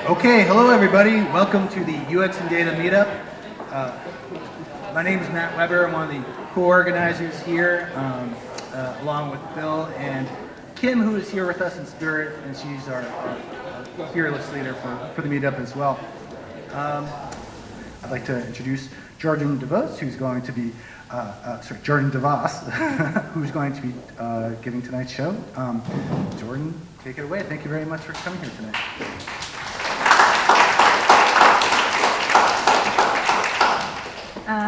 Okay, hello everybody. Welcome to the UX+Data meetup. My name is Matt Weber. I'm one of the co-organizers here, along with Bill and Kim, who is here with us in spirit, and she's our fearless leader for the meetup as well. I'd like to introduce Jordan DeVos, who's going to be, Jordan DeVos, who's going to be giving tonight's show. Jordan, take it away. Thank you very much for coming here tonight.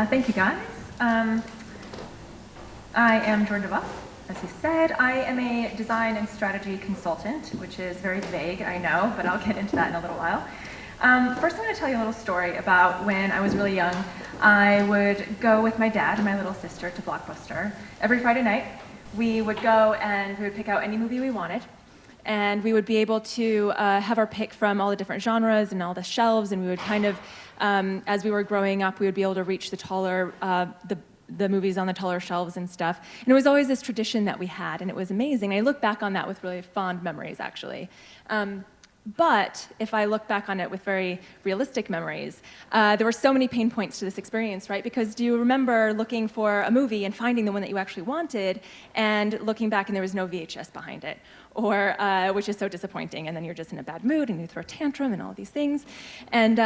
Thank you, guys. I am Jordan DeVos, as he said. I am a design and strategy consultant, which is very vague, I know, but I'll get into that in a little while. First, I'm going to tell you a little story about when I was really young. I would go with my dad and my little sister to Blockbuster. Every Friday night, we would go and we would pick out any movie we wanted. And we would be able to have our pick from all the different genres and all the shelves, and we would kind of, as we were growing up, we would be able to reach the taller, the movies on the taller shelves and stuff. And it was always this tradition that we had, and it was amazing. I look back on that with really fond memories, actually. But if I look back on it with very realistic memories, there were so many pain points to this experience, right? Because do you remember looking for a movie and finding the one that you actually wanted, and looking back and there was no VHS behind it, or which is so disappointing, and then you're just in a bad mood and you throw a tantrum and all these things. And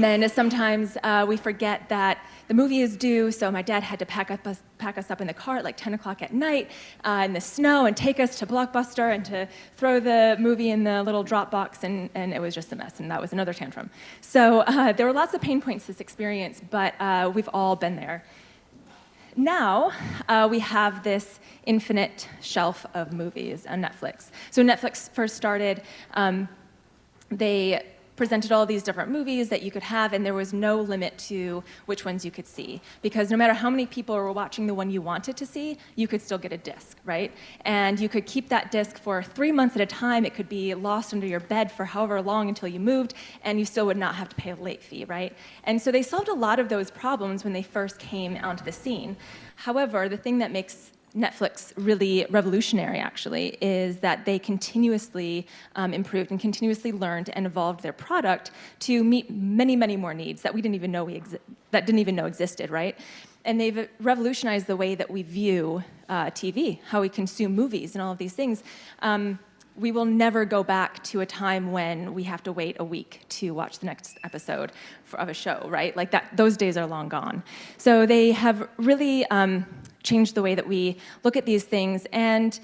then sometimes we forget that the movie is due, so my dad had to pack us up in the car at like 10 o'clock at night in the snow and take us to Blockbuster and to throw the movie in the little drop box, and it was just a mess, and that was another tantrum. So there were lots of pain points to this experience, but we've all been there. Now we have this infinite shelf of movies on Netflix. So Netflix first started, they presented all these different movies that you could have, and there was no limit to which ones you could see, because no matter how many people were watching the one you wanted to see, you could still get a disc, right? And you could keep that disc for 3 months at a time. It could be lost under your bed for however long until you moved, and you still would not have to pay a late fee, right? And so they solved a lot of those problems when they first came onto the scene. However, the thing that makes Netflix really revolutionary, actually, is that they continuously improved and continuously learned and evolved their product to meet many, many more needs that we didn't even know existed, right? And they've revolutionized the way that we view TV, how we consume movies, and all of these things. We will never go back to a time when we have to wait a week to watch the next episode of a show, right? Like that, those days are long gone. So they have really changed the way that we look at these things, and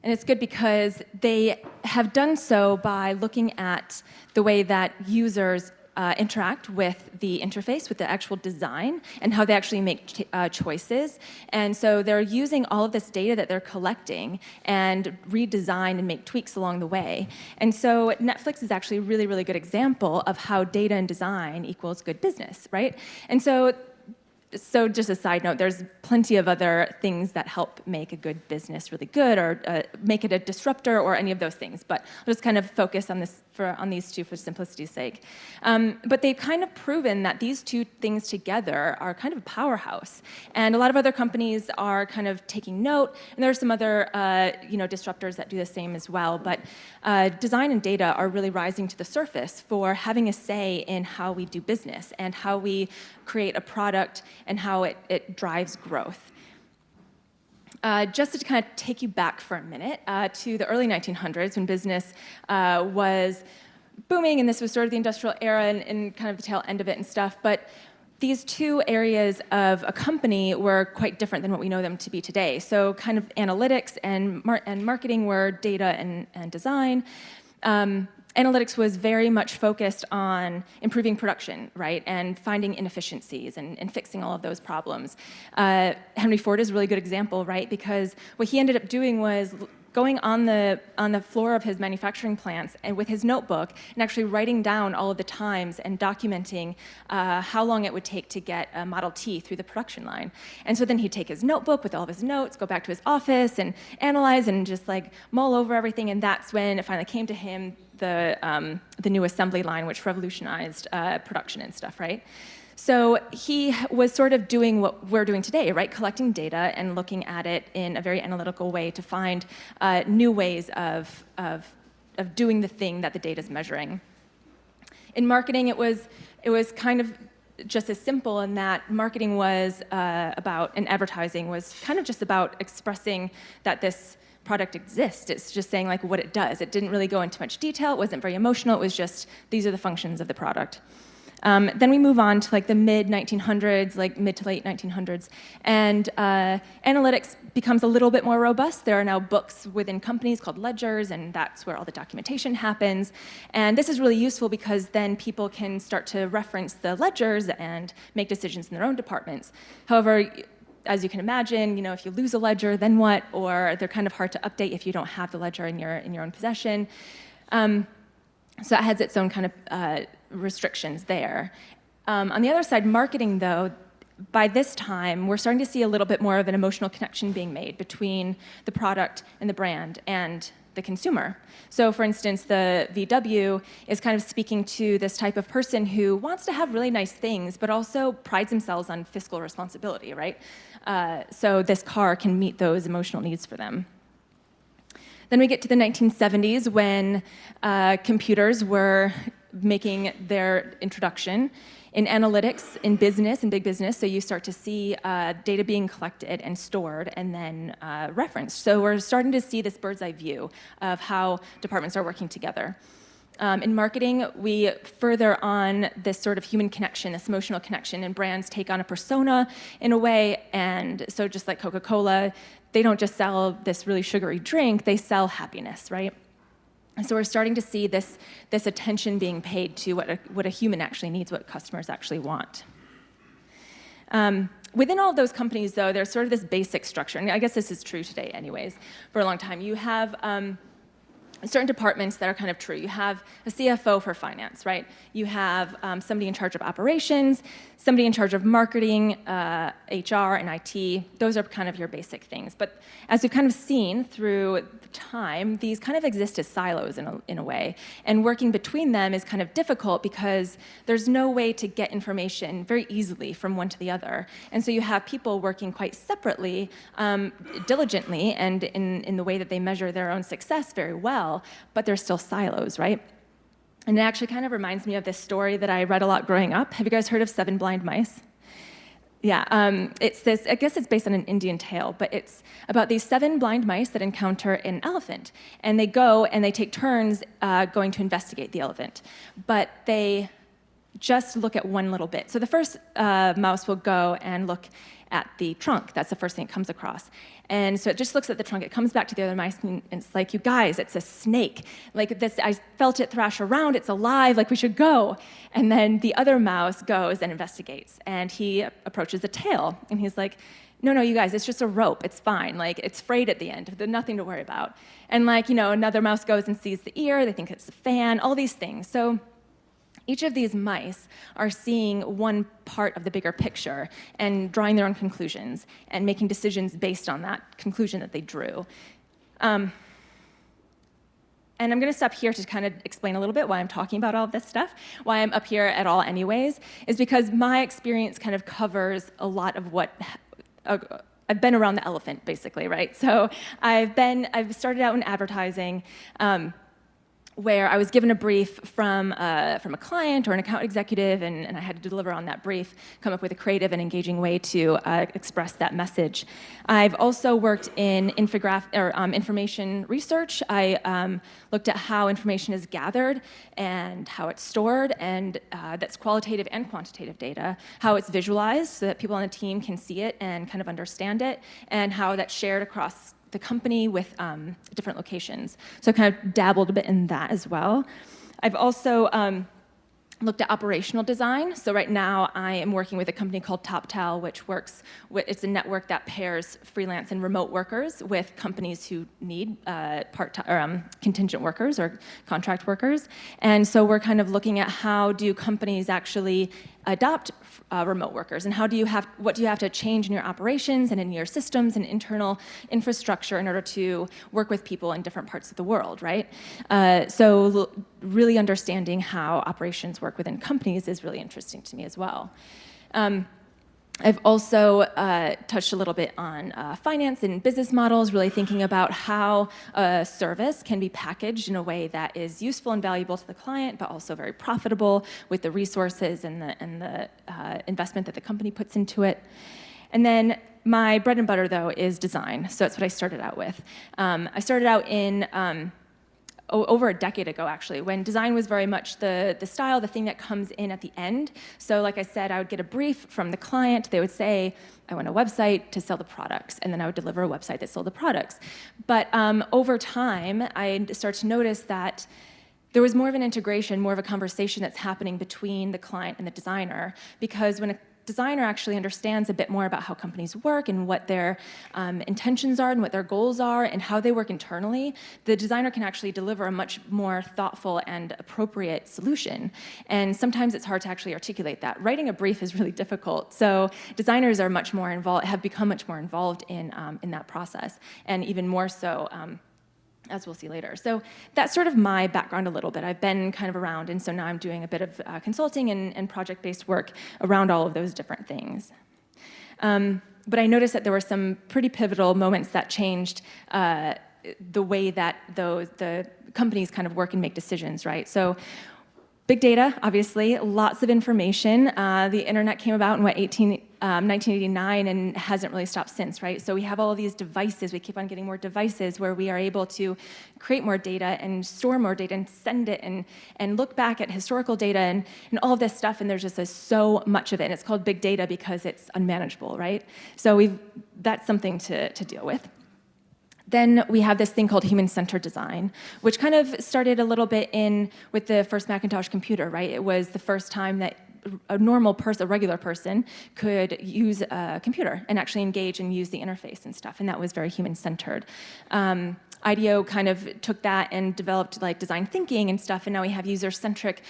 it's good because they have done so by looking at the way that users interact with the interface, with the actual design, and how they actually make choices. And so they're using all of this data that they're collecting and redesign and make tweaks along the way. And so Netflix is actually a really, really good example of how data and design equals good business, right? And so just a side note, there's plenty of other things that help make a good business really good, or make it a disruptor, or any of those things. But I'll just kind of focus on on these two for simplicity's sake. But they've kind of proven that these two things together are kind of a powerhouse. And a lot of other companies are kind of taking note, and there are some other disruptors that do the same as well. But design and data are really rising to the surface for having a say in how we do business and how we create a product and how it drives growth. Just to kind of take you back for a minute to the early 1900s, when business was booming, and this was sort of the industrial era and kind of the tail end of it and stuff. But these two areas of a company were quite different than what we know them to be today. So kind of analytics and marketing were data and design. Analytics was very much focused on improving production, right, and finding inefficiencies and fixing all of those problems. Henry Ford is a really good example, right, because what he ended up doing was going on the floor of his manufacturing plants and with his notebook and actually writing down all of the times and documenting how long it would take to get a Model T through the production line. And so then he'd take his notebook with all of his notes, go back to his office and analyze and just like mull over everything, and that's when it finally came to him, the new assembly line, which revolutionized production and stuff, right? So he was sort of doing what we're doing today, right? Collecting data and looking at it in a very analytical way to find new ways of doing the thing that the data is measuring. In marketing, it was kind of just as simple in that marketing was about, and advertising was kind of just about expressing that this product exists. It's just saying like what it does. It didn't really go into much detail. It wasn't very emotional. It was just, these are the functions of the product. Then we move on to like the mid-1900s, like mid to late 1900s, and analytics becomes a little bit more robust. There are now books within companies called ledgers, and that's where all the documentation happens. And this is really useful because then people can start to reference the ledgers and make decisions in their own departments. However, as you can imagine, if you lose a ledger, then what? Or they're kind of hard to update if you don't have the ledger in your own possession. So that has its own kind of restrictions there. On the other side, marketing, though, by this time, we're starting to see a little bit more of an emotional connection being made between the product and the brand and the consumer. So, for instance, the VW is kind of speaking to this type of person who wants to have really nice things, but also prides themselves on fiscal responsibility, right? So this car can meet those emotional needs for them. Then we get to the 1970s when computers were making their introduction in analytics, in business, in big business. So you start to see data being collected and stored and then referenced. So we're starting to see this bird's eye view of how departments are working together. In marketing, we further on this sort of human connection, this emotional connection, and brands take on a persona in a way. And so just like Coca-Cola, they don't just sell this really sugary drink, they sell happiness, right? And so we're starting to see this attention being paid to what a human actually needs, what customers actually want. Within all of those companies, though, there's sort of this basic structure, and I guess this is true today anyways, for a long time. You have certain departments that are kind of true. You have a CFO for finance, right? You have somebody in charge of operations, somebody in charge of marketing, HR, and IT. Those are kind of your basic things. But as we've kind of seen through the time, these kind of exist as silos in a way. And working between them is kind of difficult because there's no way to get information very easily from one to the other. And so you have people working quite separately, diligently, and in the way that they measure their own success very well, but they're still silos, right? And it actually kind of reminds me of this story that I read a lot growing up. Have you guys heard of 7 Blind Mice? Yeah, it's this, I guess it's based on an Indian tale, but it's about these 7 blind mice that encounter an elephant. And they go and they take turns going to investigate the elephant. But they just look at one little bit. So the first mouse will go and look at the trunk. That's the first thing it comes across. And so it just looks at the trunk. It comes back to the other mice, and it's like, you guys, it's a snake. Like this, I felt it thrash around. It's alive. Like, we should go. And then the other mouse goes and investigates, and he approaches the tail, and he's like, no, you guys, it's just a rope. It's fine. Like, it's frayed at the end. There's nothing to worry about. And like, another mouse goes and sees the ear. They think it's a fan. All these things. So each of these mice are seeing one part of the bigger picture and drawing their own conclusions and making decisions based on that conclusion that they drew. And I'm going to stop here to kind of explain a little bit why I'm talking about all of this stuff, why I'm up here at all anyways, is because my experience kind of covers a lot of what I've been around the elephant, basically, right? So I've started out in advertising, where I was given a brief from a client or an account executive, and I had to deliver on that brief, come up with a creative and engaging way to express that message. I've also worked in information research. I looked at how information is gathered and how it's stored, and that's qualitative and quantitative data, how it's visualized so that people on the team can see it and kind of understand it, and how that's shared across the company with different locations. So I kind of dabbled a bit in that as well. I've also looked at operational design. So right now I am working with a company called Toptal, which works with, it's a network that pairs freelance and remote workers with companies who need contingent workers or contract workers. And so we're kind of looking at how do companies actually adopt remote workers, and what do you have to change in your operations and in your systems and internal infrastructure in order to work with people in different parts of the world, right? So really understanding how operations work within companies is really interesting to me as well. I've also touched a little bit on finance and business models, really thinking about how a service can be packaged in a way that is useful and valuable to the client, but also very profitable with the resources and the investment that the company puts into it. And then my bread and butter, though, is design. So that's what I started out with. I started out in over a decade ago, actually, when design was very much the style, the thing that comes in at the end. So like I said, I would get a brief from the client. They would say, I want a website to sell the products, and then I would deliver a website that sold the products. But over time, I started to notice that there was more of an integration, more of a conversation that's happening between the client and the designer, because when a designer actually understands a bit more about how companies work and what their intentions are and what their goals are and how they work internally, the designer can actually deliver a much more thoughtful and appropriate solution. And sometimes it's hard to actually articulate that. Writing a brief is really difficult. So designers are much more involved, have become much more involved in that process, and even more so as we'll see later. So that's sort of my background a little bit. I've been kind of around, and so now I'm doing a bit of consulting and project-based work around all of those different things. But I noticed that there were some pretty pivotal moments that changed the way that the companies kind of work and make decisions, right? So big data, obviously, lots of information. The internet came about in 1989 and hasn't really stopped since, right? So we have all of these devices. We keep on getting more devices where we are able to create more data and store more data and send it and look back at historical data and all of this stuff, and there's just so much of it. And it's called big data because it's unmanageable, right? So that's something to deal with. Then we have this thing called human-centered design, which kind of started a little bit with the first Macintosh computer, right? It was the first time that a normal person, a regular person, could use a computer and actually engage and use the interface and stuff, and that was very human-centered. IDEO kind of took that and developed like design thinking and stuff, and now we have user-centric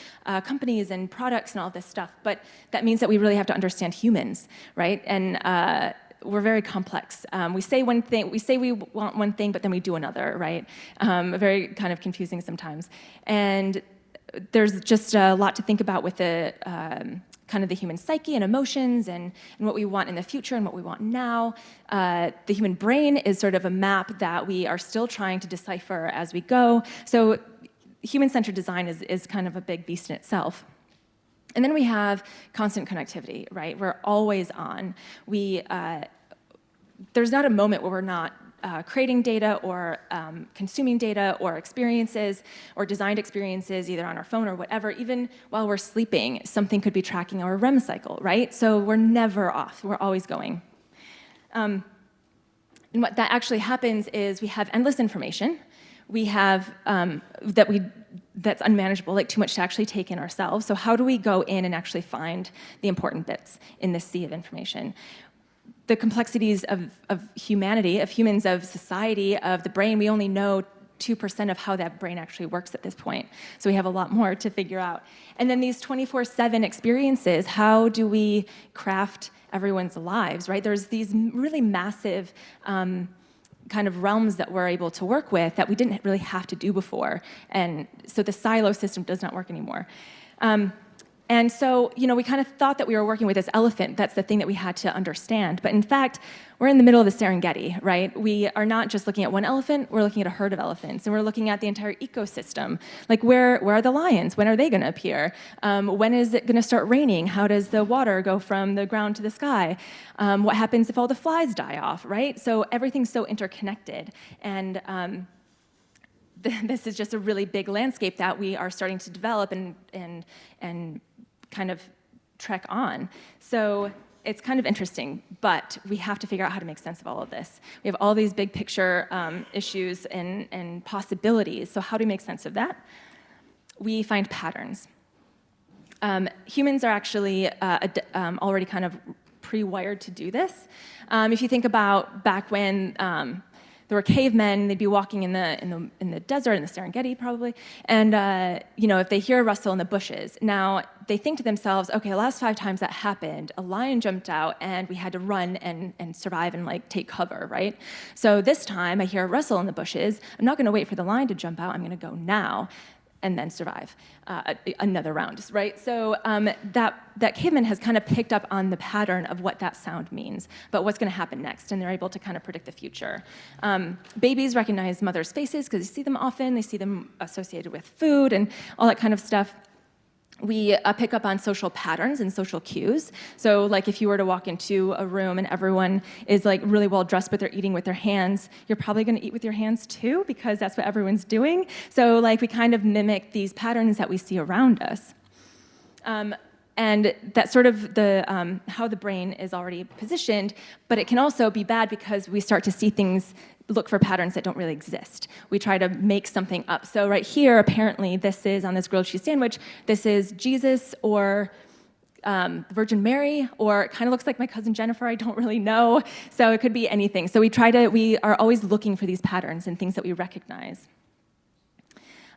companies and products and all this stuff, but that means that we really have to understand humans, right? And we're very complex. We say one thing, we say we want one thing, but then we do another, right? Very kind of confusing sometimes. And there's just a lot to think about with the kind of the human psyche and emotions and what we want in the future and what we want now. The human brain is sort of a map that we are still trying to decipher as we go. So human-centered design is kind of a big beast in itself. And then we have constant connectivity, right? We're always on. There's not a moment where we're not creating data or consuming data or experiences or designed experiences either on our phone or whatever. Even while we're sleeping, something could be tracking our REM cycle, right? So we're never off. We're always going. And what that actually happens is we have endless information. We have that's unmanageable, like too much to actually take in ourselves. So how do we go in and actually find the important bits in this sea of information? The complexities of humanity, of humans, of society, of the brain, we only know 2% of how that brain actually works at this point. So we have a lot more to figure out. And then these 24/7 experiences, how do we craft everyone's lives, right? There's these really massive kind of realms that we're able to work with that we didn't really have to do before. And so the silo system does not work anymore. And so, we kind of thought that we were working with this elephant. That's the thing that we had to understand. But in fact, we're in the middle of the Serengeti, right? We are not just looking at one elephant, we're looking at a herd of elephants. And we're looking at the entire ecosystem. Like, where are the lions? When are they going to appear? When is it going to start raining? How does the water go from the ground to the sky? What happens if all the flies die off, right? So everything's so interconnected. And this is just a really big landscape that we are starting to develop and kind of trek on. So it's kind of interesting, but we have to figure out how to make sense of all of this. We have all these big picture issues and possibilities. So how do we make sense of that? We find patterns. Humans are actually already kind of pre-wired to do this. If you think about back when there there were cavemen. They'd be walking in the desert, in the Serengeti probably, and if they hear a rustle in the bushes, now they think to themselves, okay, the last 5 times that happened, a lion jumped out and we had to run and survive and like take cover, right? So this time I hear a rustle in the bushes. I'm not going to wait for the lion to jump out. I'm going to go now and then survive another round, right? So that caveman has kind of picked up on the pattern of what that sound means, but what's going to happen next, and they're able to kind of predict the future. Babies recognize mothers' faces because they see them often. They see them associated with food and all that kind of stuff. We pick up on social patterns and social cues. So like if you were to walk into a room and everyone is like really well dressed but they're eating with their hands, you're probably going to eat with your hands too because that's what everyone's doing. So like we kind of mimic these patterns that we see around us. And that's sort of the how the brain is already positioned, but it can also be bad because we start to see things, look for patterns that don't really exist. We try to make something up. So right here, apparently, this is on this grilled cheese sandwich, this is Jesus or the Virgin Mary, or it kind of looks like my cousin Jennifer, I don't really know. So it could be anything. So we are always looking for these patterns and things that we recognize.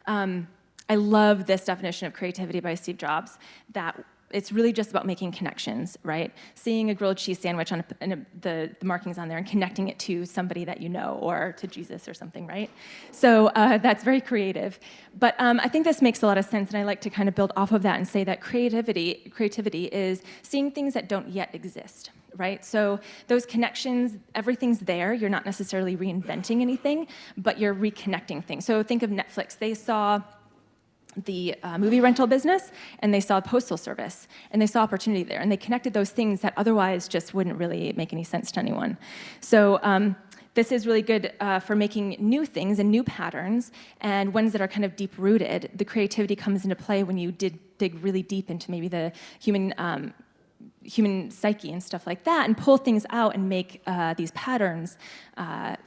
I love this definition of creativity by Steve Jobs, that it's really just about making connections, right? Seeing a grilled cheese sandwich on the markings on there and connecting it to somebody that you know or to Jesus or something, right? So that's very creative. But I think this makes a lot of sense, and I like to kind of build off of that and say that creativity is seeing things that don't yet exist, right? So those connections, everything's there. You're not necessarily reinventing anything, but you're reconnecting things. So think of Netflix. They saw the movie rental business, and they saw postal service, and they saw opportunity there, and they connected those things that otherwise just wouldn't really make any sense to anyone. So this is really good for making new things and new patterns, and ones that are kind of deep-rooted. The creativity comes into play when you dig really deep into maybe the human psyche and stuff like that, and pull things out and make these patterns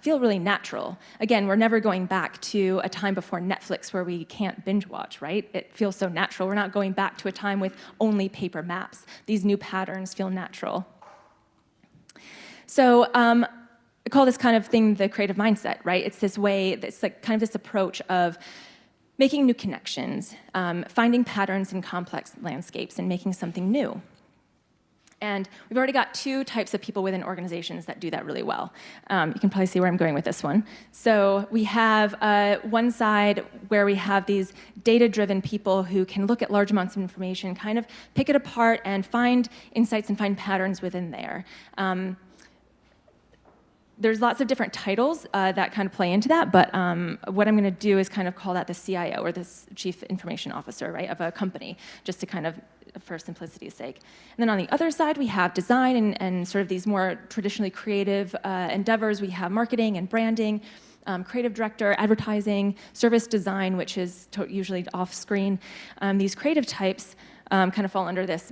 feel really natural. Again, we're never going back to a time before Netflix where we can't binge watch, right? It feels so natural. We're not going back to a time with only paper maps. These new patterns feel natural. So I call this kind of thing the creative mindset, right? It's this way, it's like kind of this approach of making new connections, finding patterns in complex landscapes, and making something new. And we've already got 2 types of people within organizations that do that really well. You can probably see where I'm going with this one. So we have one side where we have these data-driven people who can look at large amounts of information, kind of pick it apart and find insights and find patterns within there. There's lots of different titles that kind of play into that, but what I'm going to do is kind of call that the CIO, or the Chief Information Officer, right, of a company, just to kind of, for simplicity's sake. And then on the other side, we have design and sort of these more traditionally creative endeavors. We have marketing and branding, creative director, advertising, service design, which is usually off-screen. These creative types kind of fall under this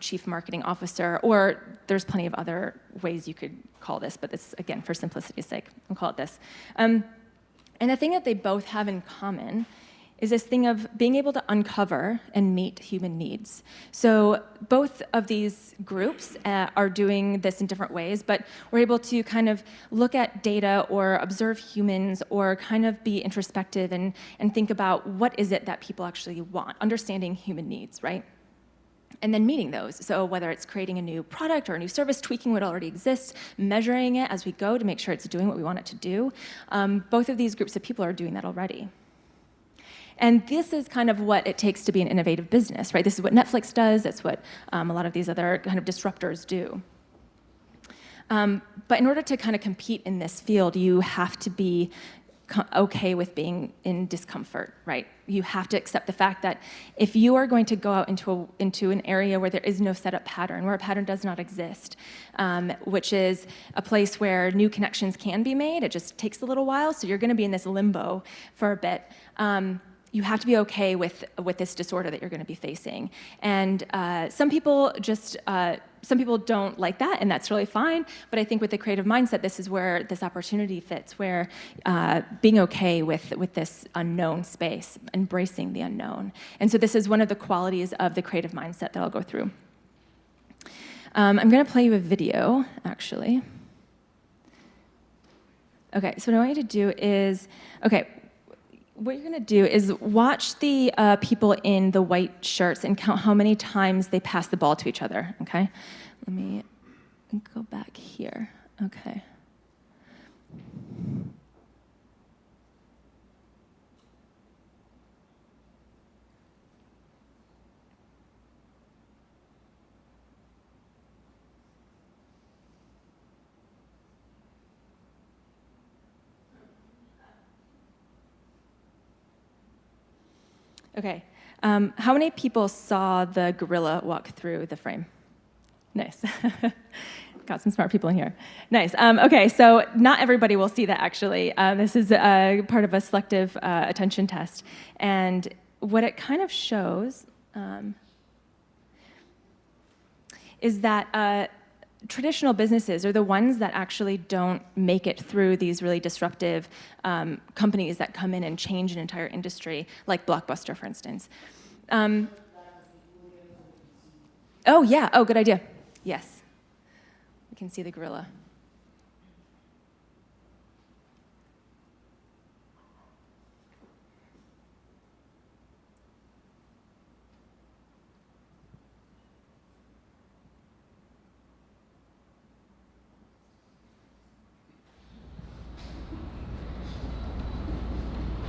Chief Marketing Officer, or there's plenty of other ways you could call this, but this, again, for simplicity's sake, I'll call it this. And the thing that they both have in common is this thing of being able to uncover and meet human needs. So both of these groups are doing this in different ways, but we're able to kind of look at data or observe humans, or kind of be introspective and think about what is it that people actually want, understanding human needs, right? And then meeting those. So whether it's creating a new product or a new service, tweaking what already exists, measuring it as we go to make sure it's doing what we want it to do, both of these groups of people are doing that already. And this is kind of what it takes to be an innovative business, right? This is what Netflix does. It's what a lot of these other kind of disruptors do. But in order to kind of compete in this field, you have to be okay with being in discomfort, right? You have to accept the fact that if you are going to go out into an area where there is no setup pattern, where a pattern does not exist, which is a place where new connections can be made, it just takes a little while, so you're going to be in this limbo for a bit. You have to be okay with this disorder that you're going to be facing. And some people don't like that, and that's really fine. But I think with the creative mindset, this is where this opportunity fits, where being okay with this unknown space, embracing the unknown. And so this is one of the qualities of the creative mindset that I'll go through. I'm going to play you a video, actually. Okay, so what I want you to do is, okay, what you're gonna do is watch the people in the white shirts and count how many times they pass the ball to each other, okay? Let me go back here, okay. Okay, how many people saw the gorilla walk through the frame? Nice. Got some smart people in here. Nice. Okay, so not everybody will see that actually. This is part of a selective attention test. And what it kind of shows is that traditional businesses are the ones that actually don't make it through these really disruptive companies that come in and change an entire industry, like Blockbuster, for instance. Oh, yeah. Oh, good idea. Yes. We can see the gorilla.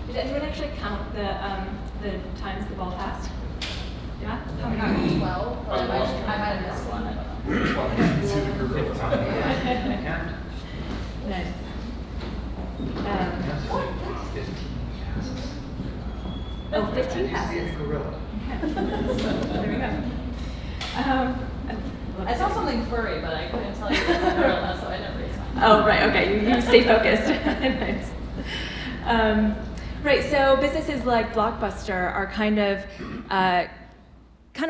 Did anyone actually count the times the ball passed? Yeah? How many? 12, but I might have missed one. Nice. Oh, 15 passes. There we go. I saw something furry, but I couldn't tell you what the gorilla, so I never raised my hand. Oh, right, okay, you stay focused. Nice. Right, so businesses like Blockbuster are kind of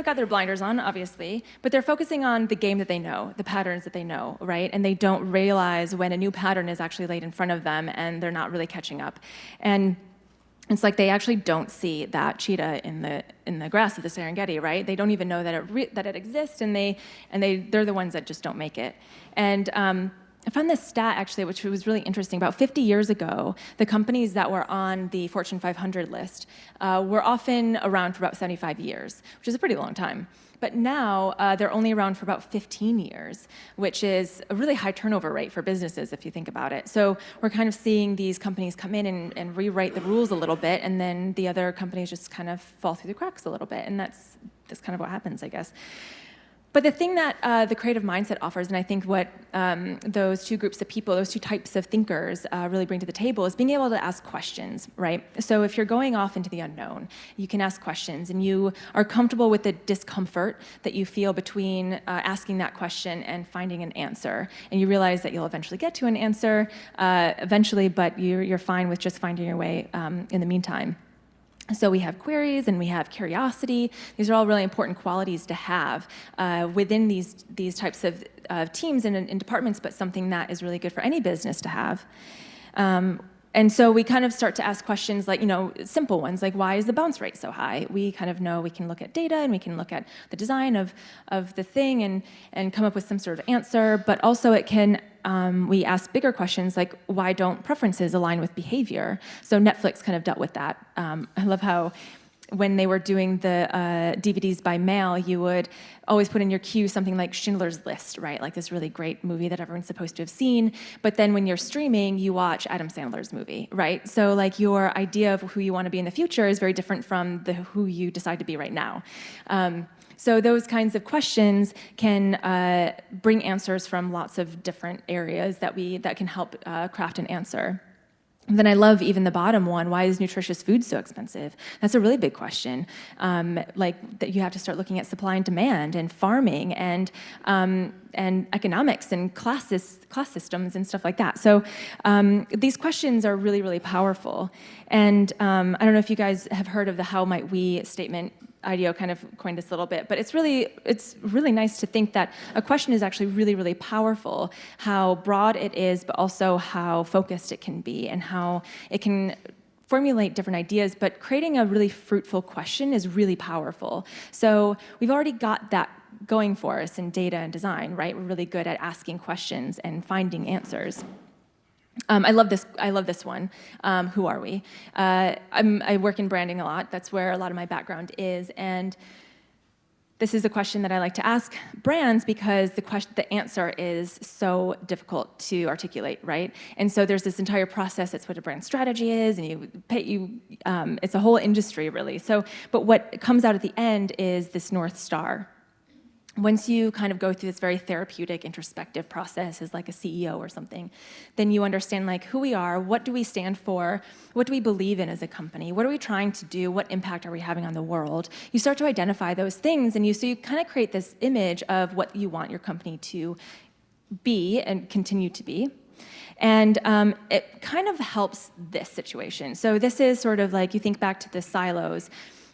got their blinders on, obviously, but they're focusing on the game that they know, the patterns that they know, right? And they don't realize when a new pattern is actually laid in front of them and they're not really catching up. And it's like they actually don't see that cheetah in the grass of the Serengeti, right? They don't even know that it exists, and they're the ones that just don't make it. And I found this stat actually, which was really interesting. About 50 years ago, the companies that were on the Fortune 500 list were often around for about 75 years, which is a pretty long time. But now they're only around for about 15 years, which is a really high turnover rate for businesses if you think about it. So we're kind of seeing these companies come in and rewrite the rules a little bit, and then the other companies just kind of fall through the cracks a little bit, and that's kind of what happens, I guess. But the thing that the creative mindset offers, and I think what those two groups of people, those two types of thinkers really bring to the table is being able to ask questions, right? So if you're going off into the unknown, you can ask questions, and you are comfortable with the discomfort that you feel between asking that question and finding an answer. And you realize that you'll eventually get to an answer eventually, but you're fine with just finding your way in the meantime. So we have queries and we have curiosity. These are all really important qualities to have within these types of teams and in departments, but something that is really good for any business to have. And so we kind of start to ask questions like, simple ones, like why is the bounce rate so high? We kind of know we can look at data and we can look at the design of the thing and come up with some sort of answer, but also it can, we ask bigger questions like why don't preferences align with behavior? So Netflix kind of dealt with that. I love how when they were doing the DVDs by mail, you would always put in your queue something like Schindler's List, right? Like this really great movie that everyone's supposed to have seen. But then when you're streaming, you watch Adam Sandler's movie, right? So like your idea of who you want to be in the future is very different from who you decide to be right now. So those kinds of questions can bring answers from lots of different areas that can help craft an answer. And then I love even the bottom one, why is nutritious food so expensive? That's a really big question. Like that you have to start looking at supply and demand and farming and economics and class systems and stuff like that. So these questions are really, really powerful. And I don't know if you guys have heard of the how might we statement. IDEO kind of coined this a little bit, but it's really nice to think that a question is actually really, really powerful, how broad it is, but also how focused it can be and how it can formulate different ideas, but creating a really fruitful question is really powerful. So we've already got that going for us in data and design, right? We're really good at asking questions and finding answers. I love this. I love this one. Who are we? I work in branding a lot. That's where a lot of my background is, and this is a question that I like to ask brands because the answer is so difficult to articulate, right? And so there's this entire process. That's what a brand strategy is, and it's a whole industry, really. So, but what comes out at the end is this North Star. Once you kind of go through this very therapeutic, introspective process as like a CEO or something, then you understand like who we are, what do we stand for, what do we believe in as a company, what are we trying to do, what impact are we having on the world. You start to identify those things, and so you kind of create this image of what you want your company to be and continue to be. And it kind of helps this situation. So this is sort of like, you think back to the silos,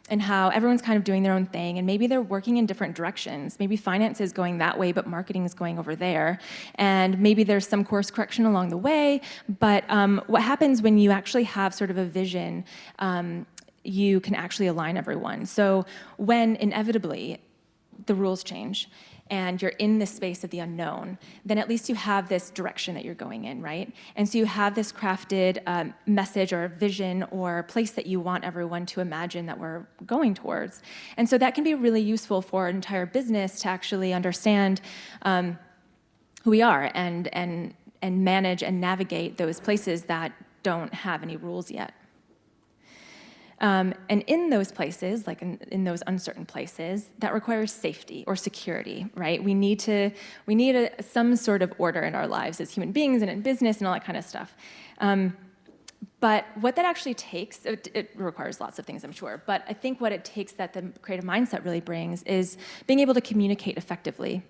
and how everyone's kind of doing their own thing, and maybe they're working in different directions. Maybe finance is going that way, but marketing is going over there. And maybe there's some course correction along the way, but what happens when you actually have sort of a vision, you can actually align everyone. So when inevitably the rules change, and you're in this space of the unknown, then at least you have this direction that you're going in, right? And so you have this crafted message or vision or place that you want everyone to imagine that we're going towards. And so that can be really useful for an entire business to actually understand who we are and manage and navigate those places that don't have any rules yet. And in those places, like in those uncertain places, that requires safety or security, right? We need some sort of order in our lives as human beings and in business and all that kind of stuff. But what that actually takes, it requires lots of things, I'm sure, but I think what it takes that the creative mindset really brings is being able to communicate effectively.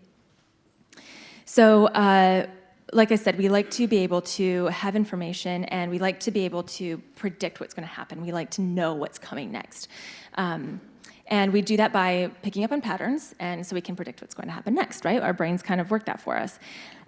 So, like I said, we like to be able to have information, and we like to be able to predict what's going to happen. We like to know what's coming next. And we do that by picking up on patterns, and so we can predict what's going to happen next, right? Our brains kind of work that for us.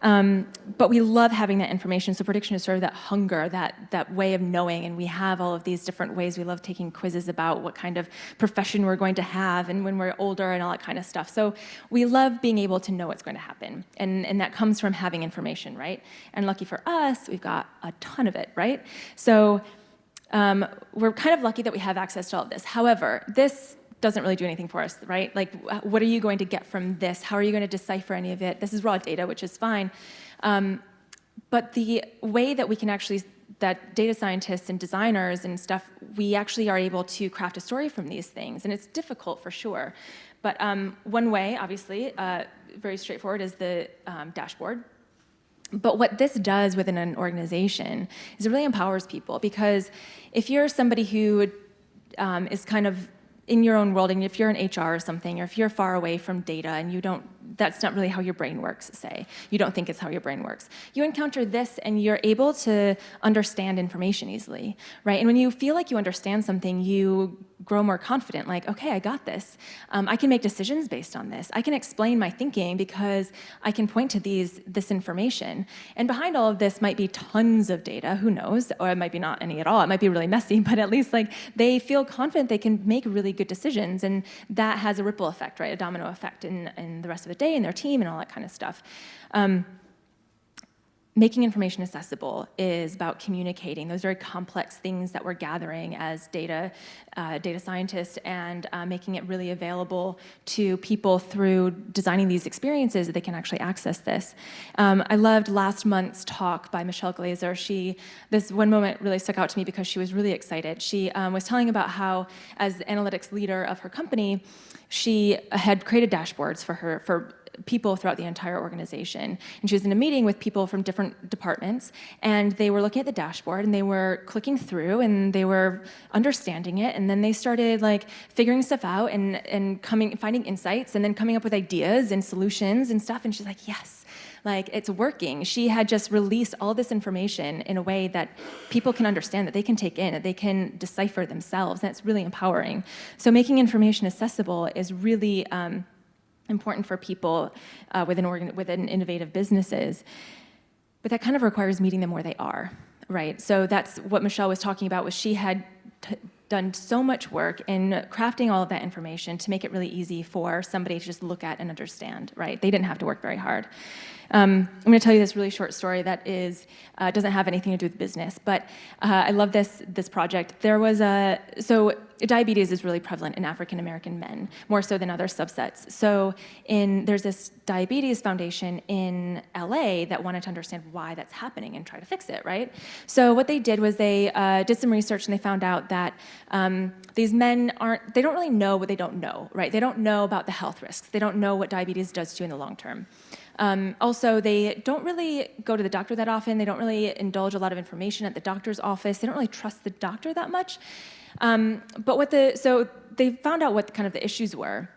But we love having that information, so prediction is sort of that hunger, that way of knowing, and we have all of these different ways. We love taking quizzes about what kind of profession we're going to have and when we're older and all that kind of stuff. So we love being able to know what's going to happen, and that comes from having information, right? And lucky for us, we've got a ton of it, right? So we're kind of lucky that we have access to all of this. However, this doesn't really do anything for us, right? Like, what are you going to get from this? How are you going to decipher any of it? This is raw data, which is fine. But the way that we can actually, that data scientists and designers and stuff, we actually are able to craft a story from these things. And it's difficult for sure. But one way, obviously, very straightforward, is the dashboard. But what this does within an organization is it really empowers people, because if you're somebody who is kind of in your own world, and if you're in HR or something, or if you're far away from data and that's not really how your brain works, say. You don't think it's how your brain works. You encounter this and you're able to understand information easily, right? And when you feel like you understand something, you grow more confident, like, okay, I got this. I can make decisions based on this. I can explain my thinking because I can point to this information. And behind all of this might be tons of data, who knows? Or it might be not any at all. It might be really messy, but at least like they feel confident they can make really good decisions, and that has a ripple effect, right? A domino effect in the rest of the day, in their team, and all that kind of stuff. Making information accessible is about communicating those very complex things that we're gathering as data scientists, and making it really available to people through designing these experiences that they can actually access this. I loved last month's talk by Michelle Glazer. This one moment really stuck out to me because she was really excited. She was telling about how, as the analytics leader of her company, she had created dashboards for people throughout the entire organization. And she was in a meeting with people from different departments, and they were looking at the dashboard, and they were clicking through, and they were understanding it, and then they started like figuring stuff out and finding insights, and then coming up with ideas and solutions and stuff. And she's like, yes, like it's working. She had just released all this information in a way that people can understand, that they can take in, that they can decipher themselves, and it's really empowering. So making information accessible is really important for people within innovative businesses, but that kind of requires meeting them where they are, right? So that's what Michelle was talking about, was she had done so much work in crafting all of that information to make it really easy for somebody to just look at and understand, right? They didn't have to work very hard. I'm going to tell you this really short story that doesn't have anything to do with business, but I love this project. So diabetes is really prevalent in African American men, more so than other subsets. So there's this diabetes foundation in LA that wanted to understand why that's happening and try to fix it, right? So what they did was they did some research and they found out that these men they don't really know what they don't know, right? They don't know about the health risks. They don't know what diabetes does to you in the long term. Also, they don't really go to the doctor that often. They don't really indulge a lot of information at the doctor's office. They don't really trust the doctor that much. So they found out what kind of the issues were.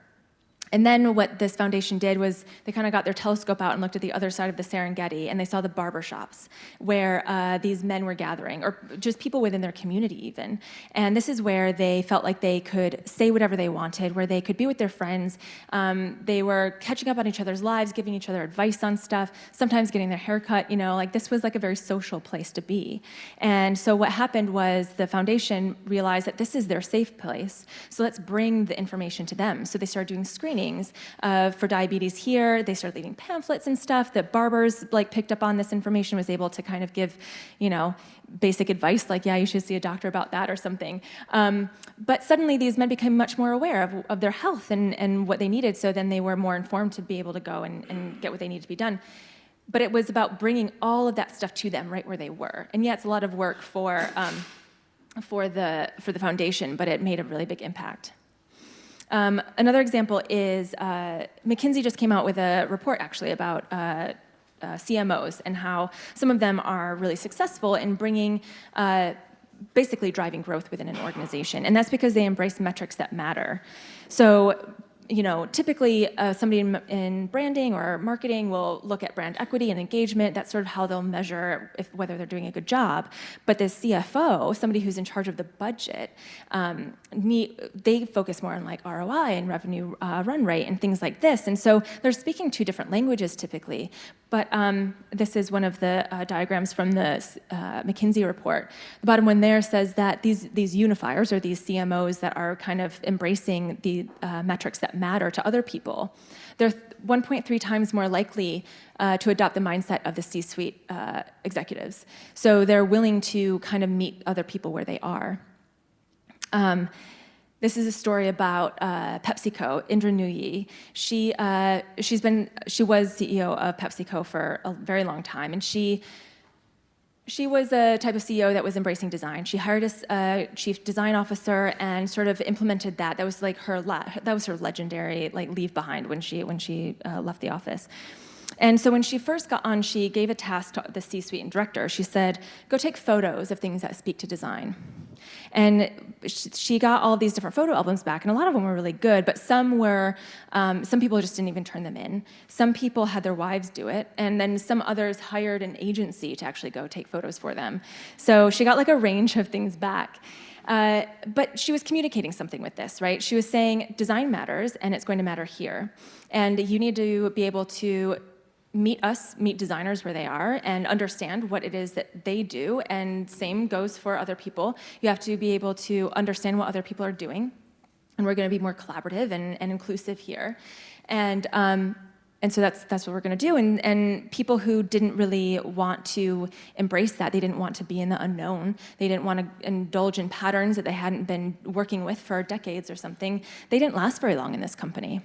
And then what this foundation did was they kind of got their telescope out and looked at the other side of the Serengeti, and they saw the barber shops where these men were gathering, or just people within their community even. And this is where they felt like they could say whatever they wanted, where they could be with their friends. They were catching up on each other's lives, giving each other advice on stuff, sometimes getting their hair cut, like this was like a very social place to be. And so what happened was the foundation realized that this is their safe place, so let's bring the information to them. So they started doing screenings for diabetes here. They started leaving pamphlets and stuff. The barbers picked up on this information, was able to kind of give, basic advice like, yeah, you should see a doctor about that or something. But suddenly these men became much more aware of their health and what they needed. So then they were more informed to be able to go and get what they needed to be done. But it was about bringing all of that stuff to them right where they were. And yeah, it's a lot of work for the foundation, but it made a really big impact. Another example is McKinsey just came out with a report actually about CMOs and how some of them are really successful in bringing, basically driving growth within an organization. And that's because they embrace metrics that matter. So, typically somebody in branding or marketing will look at brand equity and engagement. That's sort of how they'll measure whether they're doing a good job. But the CFO, somebody who's in charge of the budget, they focus more on ROI and revenue run rate and things like this. And so they're speaking two different languages typically. But this is one of the diagrams from the McKinsey report. The bottom one there says that these unifiers, or these CMOs that are kind of embracing the metrics that matter to other people, they're 1.3 times more likely to adopt the mindset of the C-suite executives. So they're willing to kind of meet other people where they are. This is a story about PepsiCo, Indra Nooyi. She was CEO of PepsiCo for a very long time, and she was a type of CEO that was embracing design. She hired a chief design officer and sort of implemented that. That was her legendary leave behind when she left the office. And so when she first got on, she gave a task to the C-suite and director. She said, "Go take photos of things that speak to design." And she got all these different photo albums back, and a lot of them were really good, but some people just didn't even turn them in. Some people had their wives do it, and then some others hired an agency to actually go take photos for them. So she got a range of things back. But she was communicating something with this, right? She was saying, design matters, and it's going to matter here. And you need to be able to meet designers where they are and understand what it is that they do, and same goes for other people. You have to be able to understand what other people are doing, and we're going to be more collaborative and inclusive here. And so that's what we're going to do. And people who didn't really want to embrace that, they didn't want to be in the unknown, they didn't want to indulge in patterns that they hadn't been working with for decades or something, they didn't last very long in this company.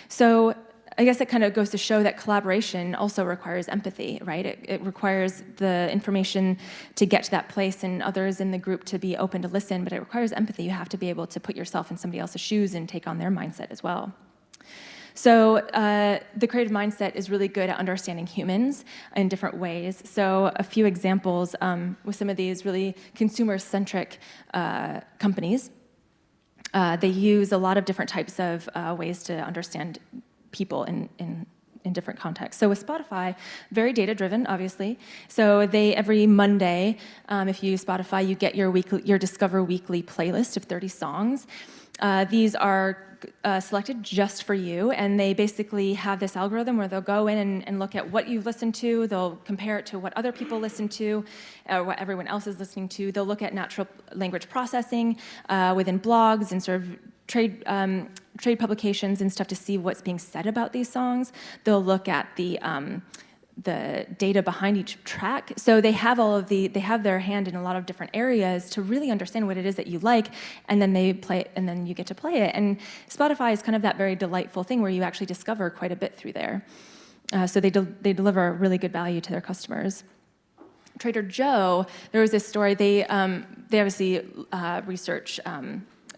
So I guess it kind of goes to show that collaboration also requires empathy, right? It requires the information to get to that place and others in the group to be open to listen, but it requires empathy. You have to be able to put yourself in somebody else's shoes and take on their mindset as well. So the creative mindset is really good at understanding humans in different ways. So a few examples with some of these really consumer-centric companies. They use a lot of different types of ways to understand people in in different contexts. So with Spotify, very data-driven, obviously. So they, every Monday, if you use Spotify, you get your Discover Weekly playlist of 30 songs. These are selected just for you, and they basically have this algorithm where they'll go in and look at what you've listened to, they'll compare it to what other people listen to, what everyone else is listening to, they'll look at natural language processing within blogs and sort of trade publications and stuff to see what's being said about these songs. They'll look at the data behind each track. So they have they have their hand in a lot of different areas to really understand what it is that you like, and then they play it, and then you get to play it. And Spotify is kind of that very delightful thing where you actually discover quite a bit through there. So they deliver really good value to their customers. Trader Joe, there was this story, they obviously research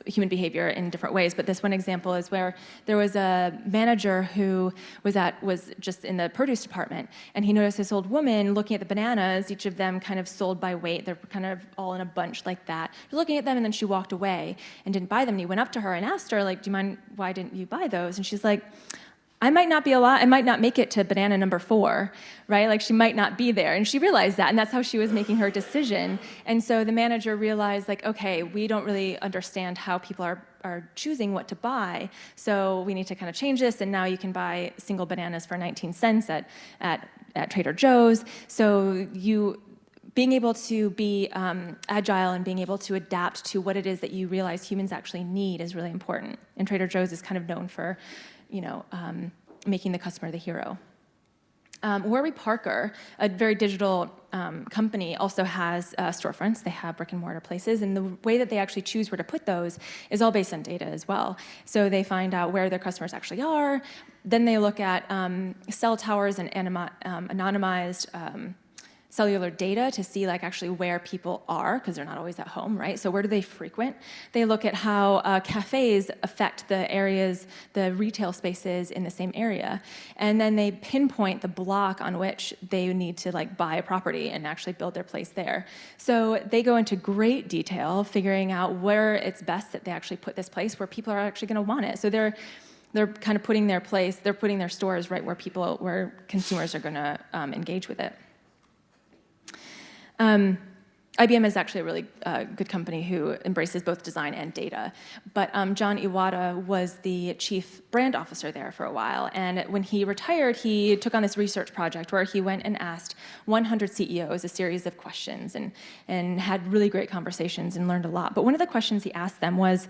human behavior in different ways, but this one example is where there was a manager who was just in the produce department, and he noticed this old woman looking at the bananas, each of them kind of sold by weight, they're kind of all in a bunch like that. She was looking at them, and then she walked away and didn't buy them, and he went up to her and asked her, like, do you mind, why didn't you buy those? And she's like, I might not be alive, I might not make it to banana number 4, right? Like, she might not be there. And she realized that, and that's how she was making her decision. And so the manager realized, like, okay, we don't really understand how people are choosing what to buy, so we need to kind of change this, and now you can buy single bananas for 19 cents at Trader Joe's. So being able to be agile and being able to adapt to what it is that you realize humans actually need is really important. And Trader Joe's is kind of known for making the customer the hero. Warby Parker, a very digital company, also has storefronts. They have brick and mortar places, and the way that they actually choose where to put those is all based on data as well. So they find out where their customers actually are. Then they look at cell towers and anonymized cellular data to see, like, actually where people are, because they're not always at home, right? So where do they frequent? They look at how cafes affect the areas, the retail spaces in the same area. And then they pinpoint the block on which they need to, like, buy a property and actually build their place there. So they go into great detail figuring out where it's best that they actually put this place where people are actually going to want it. So they're kind of putting they're putting their stores right where consumers are going to engage with it. IBM is actually a really good company who embraces both design and data. But John Iwata was the chief brand officer there for a while. And when he retired, he took on this research project where he went and asked 100 CEOs a series of questions and had really great conversations and learned a lot. But one of the questions he asked them was,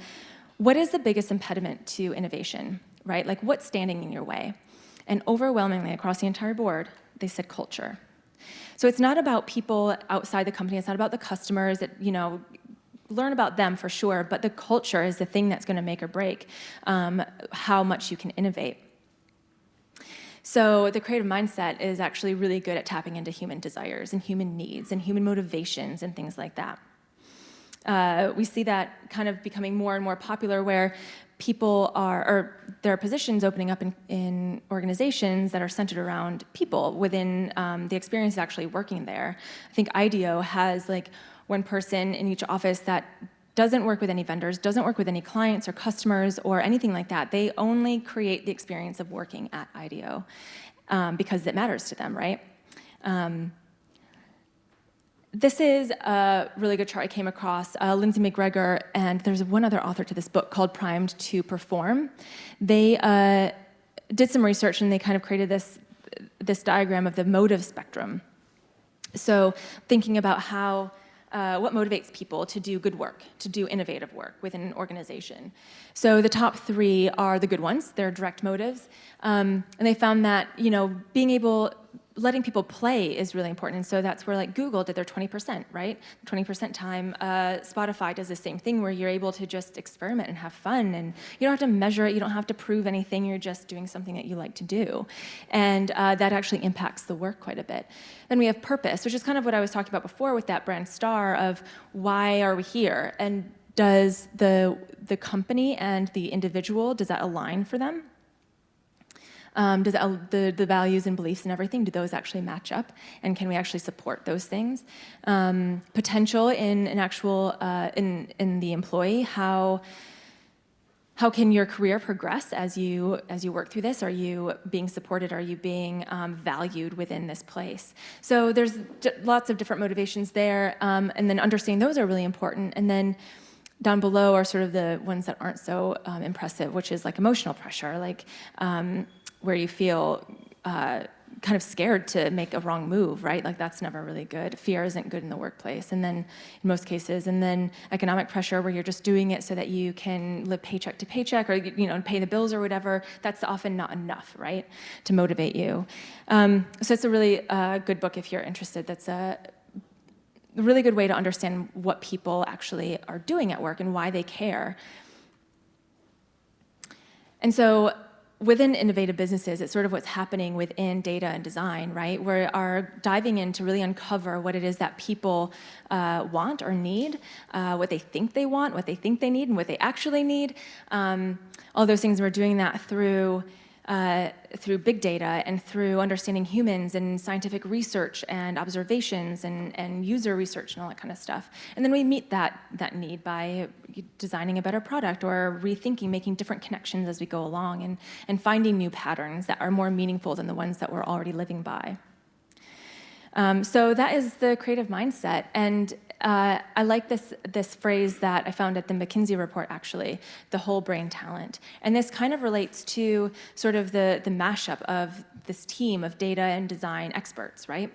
what is the biggest impediment to innovation, right? Like, what's standing in your way? And overwhelmingly, across the entire board, they said culture. So it's not about people outside the company, it's not about the customers, learn about them for sure, but the culture is the thing that's going to make or break how much you can innovate. So the creative mindset is actually really good at tapping into human desires and human needs and human motivations and things like that. We see that kind of becoming more and more popular where people there are positions opening up in organizations that are centered around people within the experience of actually working there. I think IDEO has like one person in each office that doesn't work with any vendors, doesn't work with any clients or customers or anything like that. They only create the experience of working at IDEO because it matters to them, right? This is a really good chart I came across. Lindsay McGregor, and there's one other author to this book called Primed to Perform. They did some research and they kind of created this diagram of the motive spectrum. So thinking about how what motivates people to do good work, to do innovative work within an organization. So the top 3 are the good ones. They're direct motives. And they found that, letting people play is really important. And so that's where like Google did their 20%, right? 20% time. Spotify does the same thing where you're able to just experiment and have fun. And you don't have to measure it. You don't have to prove anything. You're just doing something that you like to do. And that actually impacts the work quite a bit. Then we have purpose, which is kind of what I was talking about before with that brand star of why are we here? And does the company and the individual, does that align for them? Does the values and beliefs and everything, do those actually match up? And can we actually support those things? Potential in an actual, in the employee, how how can your career progress as you work through this? Are you being supported? Are you being valued within this place? So there's lots of different motivations there, and then understanding those are really important. And then down below are sort of the ones that aren't so impressive, which is like emotional pressure, like where you feel kind of scared to make a wrong move, right? Like that's never really good. Fear isn't good in the workplace, and then in most cases, and then economic pressure where you're just doing it so that you can live paycheck to paycheck or pay the bills or whatever. That's often not enough, right, to motivate you. So it's a really good book if you're interested. That's a really good way to understand what people actually are doing at work and why they care. And so within innovative businesses, it's sort of what's happening within data and design, right? We are diving in to really uncover what it is that people want or need, what they think they want, what they think they need, and what they actually need. All those things, we're doing that through big data and through understanding humans and scientific research and observations and user research and all that kind of stuff. And then we meet that need by designing a better product or rethinking, making different connections as we go along and finding new patterns that are more meaningful than the ones that we're already living by. So that is the creative mindset. And I like this phrase that I found at the McKinsey report, actually, the whole brain talent. And this kind of relates to sort of the mashup of this team of data and design experts, right?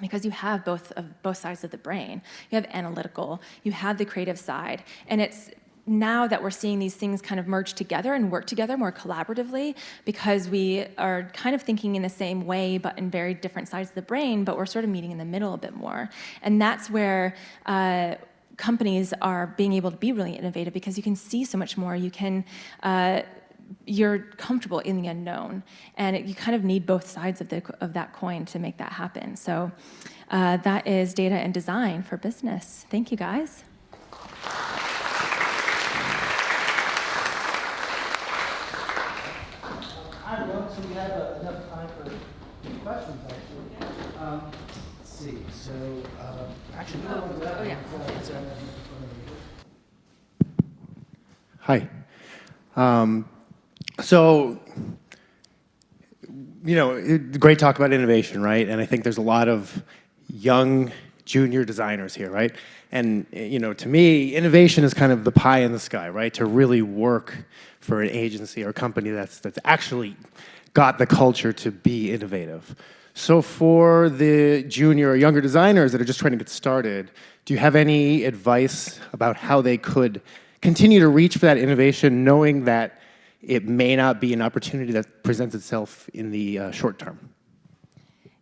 Because you have both sides of the brain. You have analytical, you have the creative side, and it's now that we're seeing these things kind of merge together and work together more collaboratively because we are kind of thinking in the same way but in very different sides of the brain, but we're sort of meeting in the middle a bit more. And that's where companies are being able to be really innovative because you can see so much more. You can you're comfortable in the unknown, and you kind of need both sides of that coin to make that happen. So that is data and design for business. Thank you, guys. Hi, everyone. So we have enough time for questions, actually. Let's see. So, actually, Hi. So, great talk about innovation, right? And I think there's a lot of young junior designers here, right? And, to me, innovation is kind of the pie in the sky, right? To really work for an agency or a company that's actually got the culture to be innovative. So for the junior or younger designers that are just trying to get started, do you have any advice about how they could continue to reach for that innovation, knowing that it may not be an opportunity that presents itself in the short term?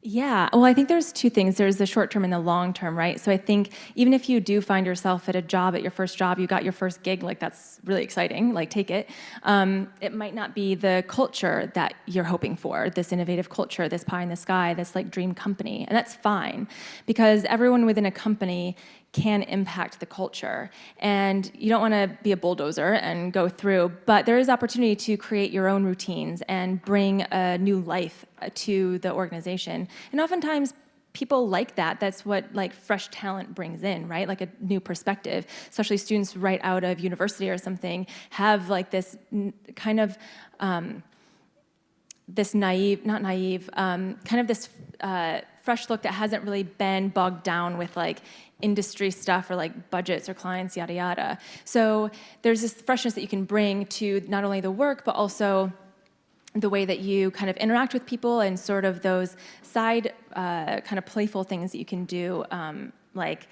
Yeah, well, I think there's two things. There's the short term and the long term, right? So I think even if you do find yourself at a job, at your first job, you got your first gig, like that's really exciting, like take it. It might not be the culture that you're hoping for, this innovative culture, this pie in the sky, this like dream company. And that's fine because everyone within a company can impact the culture. And you don't want to be a bulldozer and go through, but there is opportunity to create your own routines and bring a new life to the organization. And oftentimes people like that. That's what like fresh talent brings in, right? Like a new perspective, especially students right out of university or something have like this kind of this naive, not naive, kind of this fresh look that hasn't really been bogged down with like industry stuff or like budgets or clients, yada, yada. So there's this freshness that you can bring to not only the work, but also the way that you kind of interact with people and sort of those side kind of playful things that you can do, like,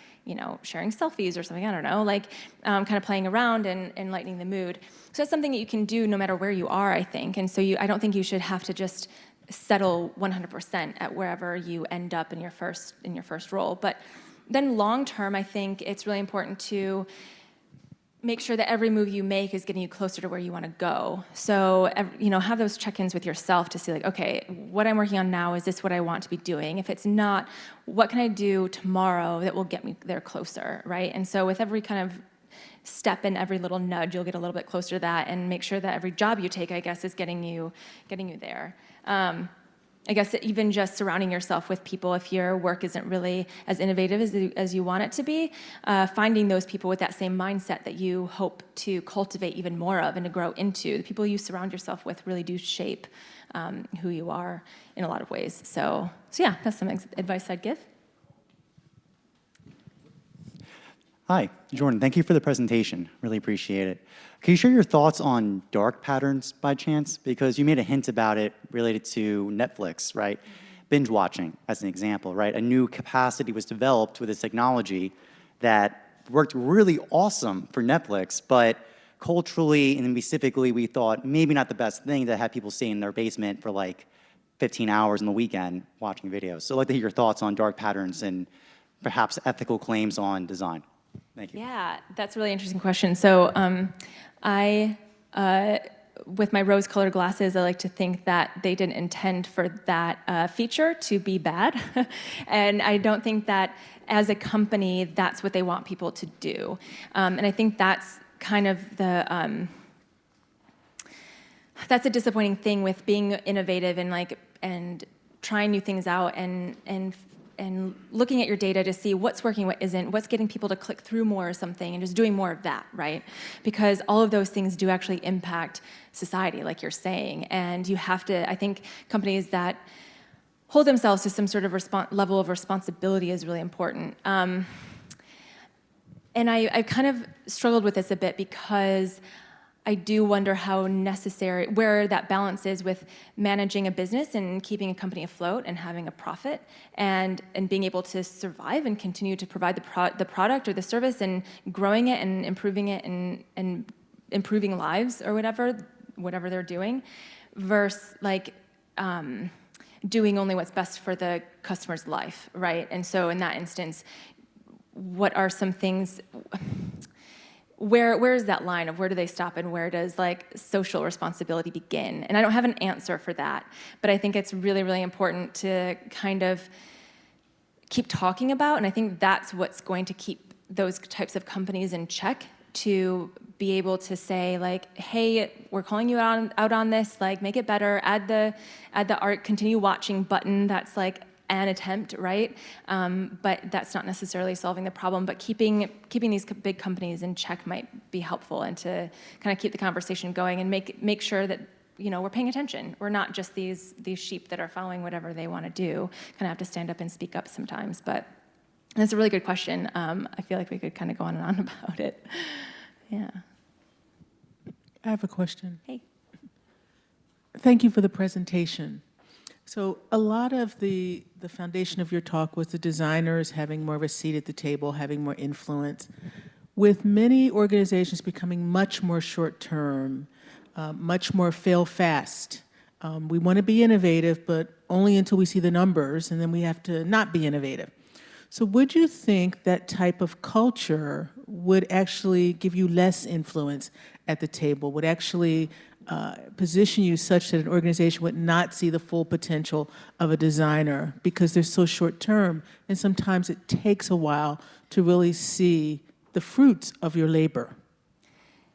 sharing selfies or something, I don't know, like kind of playing around and lightening the mood. So that's something that you can do no matter where you are, I think. And so I don't think you should have to just settle 100% at wherever you end up in your first role. But then long term, I think it's really important to make sure that every move you make is getting you closer to where you want to go. So, have those check-ins with yourself to see like, okay, what I'm working on now, is this what I want to be doing? If it's not, what can I do tomorrow that will get me there closer, right? And so with every kind of step and every little nudge, you'll get a little bit closer to that and make sure that every job you take, I guess, is getting you there. I guess even just surrounding yourself with people, if your work isn't really as innovative as you want it to be, finding those people with that same mindset that you hope to cultivate even more of and to grow into. The people you surround yourself with really do shape who you are in a lot of ways. So yeah, that's some advice I'd give. Hi, Jordan. Thank you for the presentation. Really appreciate it. Can you share your thoughts on dark patterns by chance? Because you made a hint about it related to Netflix, right? Binge watching, as an example, right? A new capacity was developed with this technology that worked really awesome for Netflix, but culturally and specifically, we thought maybe not the best thing to have people stay in their basement for like 15 hours on the weekend watching videos. So I'd like to hear your thoughts on dark patterns and perhaps ethical claims on design. Thank you. Yeah, that's a really interesting question. So with my rose-colored glasses, I like to think that they didn't intend for that feature to be bad. And I don't think that as a company, that's what they want people to do. And I think that's kind of that's a disappointing thing with being innovative and trying new things out and looking at your data to see what's working, what isn't, what's getting people to click through more or something, and just doing more of that, right? Because all of those things do actually impact society, like you're saying. And you have to, I think companies that hold themselves to some sort of level of responsibility is really important. And I kind of struggled with this a bit because I do wonder how necessary, where that balance is with managing a business and keeping a company afloat and having a profit and being able to survive and continue to provide the product or the service and growing it and improving it and improving lives or whatever they're doing, versus doing only what's best for the customer's life, right? And so in that instance, what are some things? Where is that line of where do they stop and where does social responsibility begin? And I don't have an answer for that, but I think it's really, really important to kind of keep talking about, and I think that's what's going to keep those types of companies in check, to be able to say hey, we're calling you out on this, make it better, add the art, continue watching button that's an attempt, right? But that's not necessarily solving the problem, but keeping these big companies in check might be helpful, and to kind of keep the conversation going and make sure that we're paying attention. We're not just these sheep that are following whatever they want to do. Kind of have to stand up and speak up sometimes, but that's a really good question. I feel like we could kind of go on and on about it. Yeah. I have a question. Hey. Thank you for the presentation. So a lot of the foundation of your talk was the designers having more of a seat at the table, having more influence. With many organizations becoming much more short-term, much more fail fast, we want to be innovative, but only until we see the numbers, and then we have to not be innovative. So would you think that type of culture would actually give you less influence at the table, would actually position you such that an organization would not see the full potential of a designer because they're so short term, and sometimes it takes a while to really see the fruits of your labor?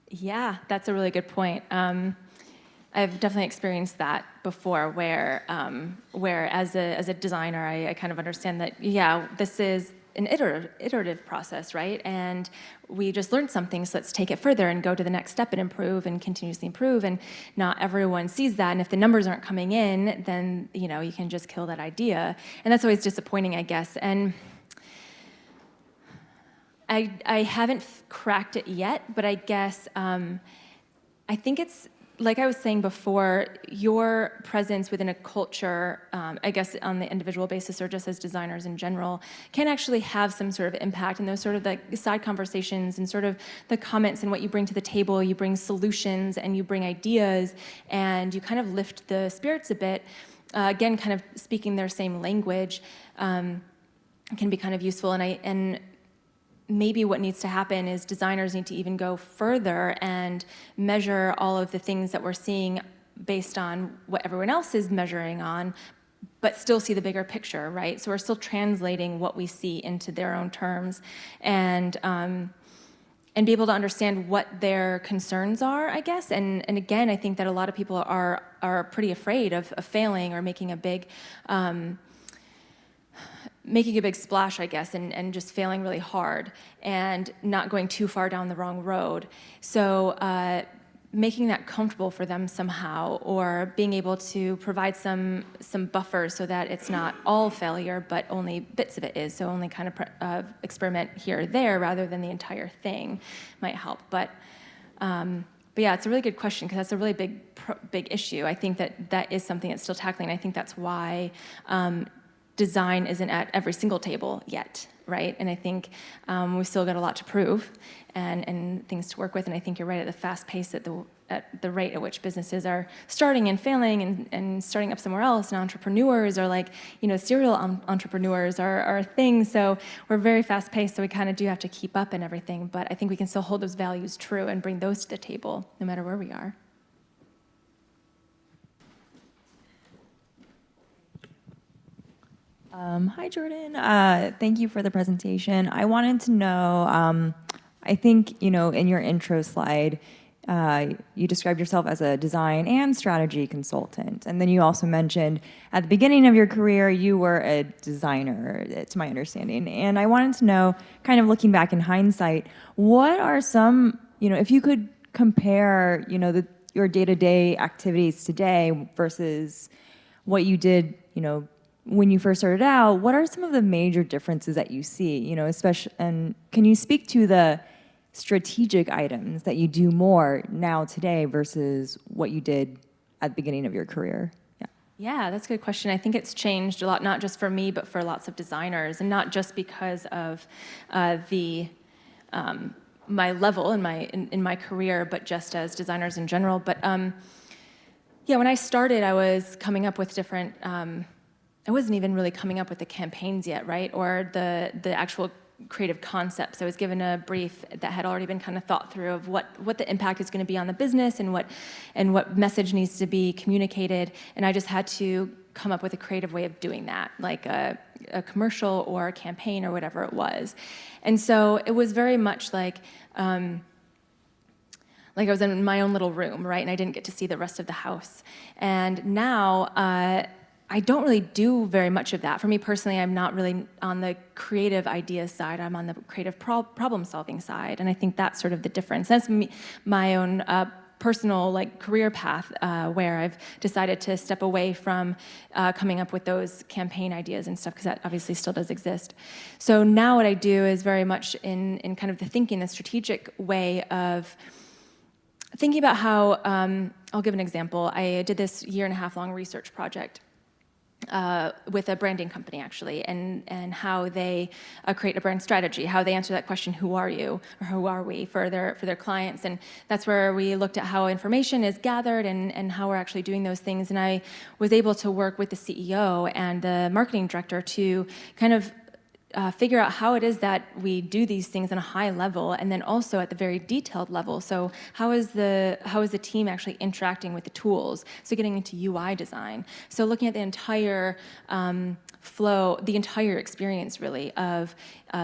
Yeah, that's a really good point. I've definitely experienced that before, where as a designer, I kind of understand that, yeah, this is an iterative process, right? And we just learned something, so let's take it further and go to the next step and improve and continuously improve. And not everyone sees that, and if the numbers aren't coming in, then you can just kill that idea. And that's always disappointing, I guess. And I haven't cracked it yet, but I guess I think it's, like I was saying before, your presence within a culture, I guess on the individual basis or just as designers in general, can actually have some sort of impact. And those sort of side conversations and sort of the comments and what you bring to the table, you bring solutions and you bring ideas, and you kind of lift the spirits a bit. Again, kind of speaking their same language can be kind of useful. And maybe what needs to happen is designers need to even go further and measure all of the things that we're seeing based on what everyone else is measuring on, but still see the bigger picture, right? So we're still translating what we see into their own terms. And and be able to understand what their concerns are, I guess. And again, I think that a lot of people are pretty afraid of failing or making a big splash, I guess, and just failing really hard and not going too far down the wrong road. So making that comfortable for them somehow, or being able to provide some buffer so that it's not all failure, but only bits of it is. So only kind of experiment here or there rather than the entire thing might help. But yeah, it's a really good question because that's a really big issue. I think that is something that's still tackling. I think that's why design isn't at every single table yet, right? And I think we've still got a lot to prove and things to work with. And I think you're right, at the fast pace, at the rate at which businesses are starting and failing and starting up somewhere else, and entrepreneurs are like, serial entrepreneurs are a thing. So we're very fast paced, so we kind of do have to keep up and everything. But I think we can still hold those values true and bring those to the table no matter where we are. Hi, Jordan. Thank you for the presentation. I wanted to know, I think, in your intro slide, you described yourself as a design and strategy consultant. And then you also mentioned at the beginning of your career, you were a designer, to my understanding. And I wanted to know, kind of looking back in hindsight, what are some, if you could compare, your day-to-day activities today versus what you did, when you first started out, what are some of the major differences that you see, especially, and can you speak to the strategic items that you do more now today versus what you did at the beginning of your career? Yeah, that's a good question. I think it's changed a lot, not just for me, but for lots of designers, and not just because of my level in my career, but just as designers in general. But yeah, when I started, I was coming up with different. I wasn't even really coming up with the campaigns yet, right? Or the actual creative concepts. I was given a brief that had already been kind of thought through of what the impact is going to be on the business and what message needs to be communicated. And I just had to come up with a creative way of doing that, like a commercial or a campaign or whatever it was. And so it was very much like I was in my own little room, right? And I didn't get to see the rest of the house. And now, I don't really do very much of that. For me personally, I'm not really on the creative idea side. I'm on the creative problem-solving side, and I think that's sort of the difference. That's my own personal career path where I've decided to step away from coming up with those campaign ideas and stuff, because that obviously still does exist. So now what I do is very much in kind of the strategic way of thinking about how, I'll give an example. I did this 1.5-year-long research project with a branding company, actually, and how they create a brand strategy, how they answer that question, who are you, or who are we, for their clients. And that's where we looked at how information is gathered and how we're actually doing those things. And I was able to work with the CEO and the marketing director to kind of figure out how it is that we do these things on a high level, and then also at the very detailed level. So how is the team actually interacting with the tools? So getting into UI design. So looking at the entire flow, the entire experience really of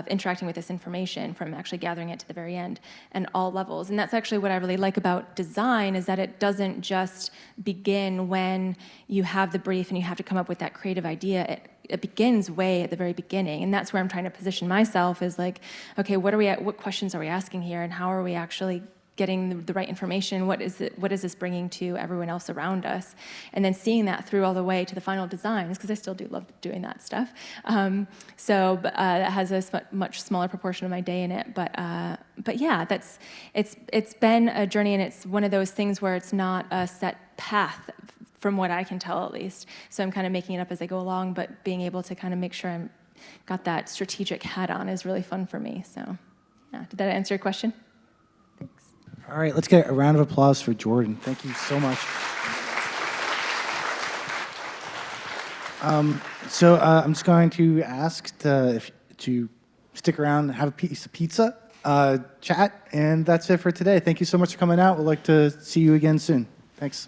interacting with this information, from actually gathering it to the very end, and all levels. And that's actually what I really like about design, is that it doesn't just begin when you have the brief and you have to come up with that creative idea. It begins way at the very beginning, and that's where I'm trying to position myself, is like, okay, what questions are we asking here, and how are we actually getting the right information? What is this bringing to everyone else around us? And then seeing that through all the way to the final designs, because I still do love doing that stuff. That has a much smaller proportion of my day in it. But yeah, it's been a journey, and it's one of those things where it's not a set path, from what I can tell at least. So I'm kind of making it up as I go along, but being able to kind of make sure I'm got that strategic hat on is really fun for me. So yeah, did that answer your question? Thanks. All right, let's get a round of applause for Jordan. Thank you so much. I'm just going to ask to stick around and have a piece of pizza, chat, and that's it for today. Thank you so much for coming out. We'd like to see you again soon. Thanks.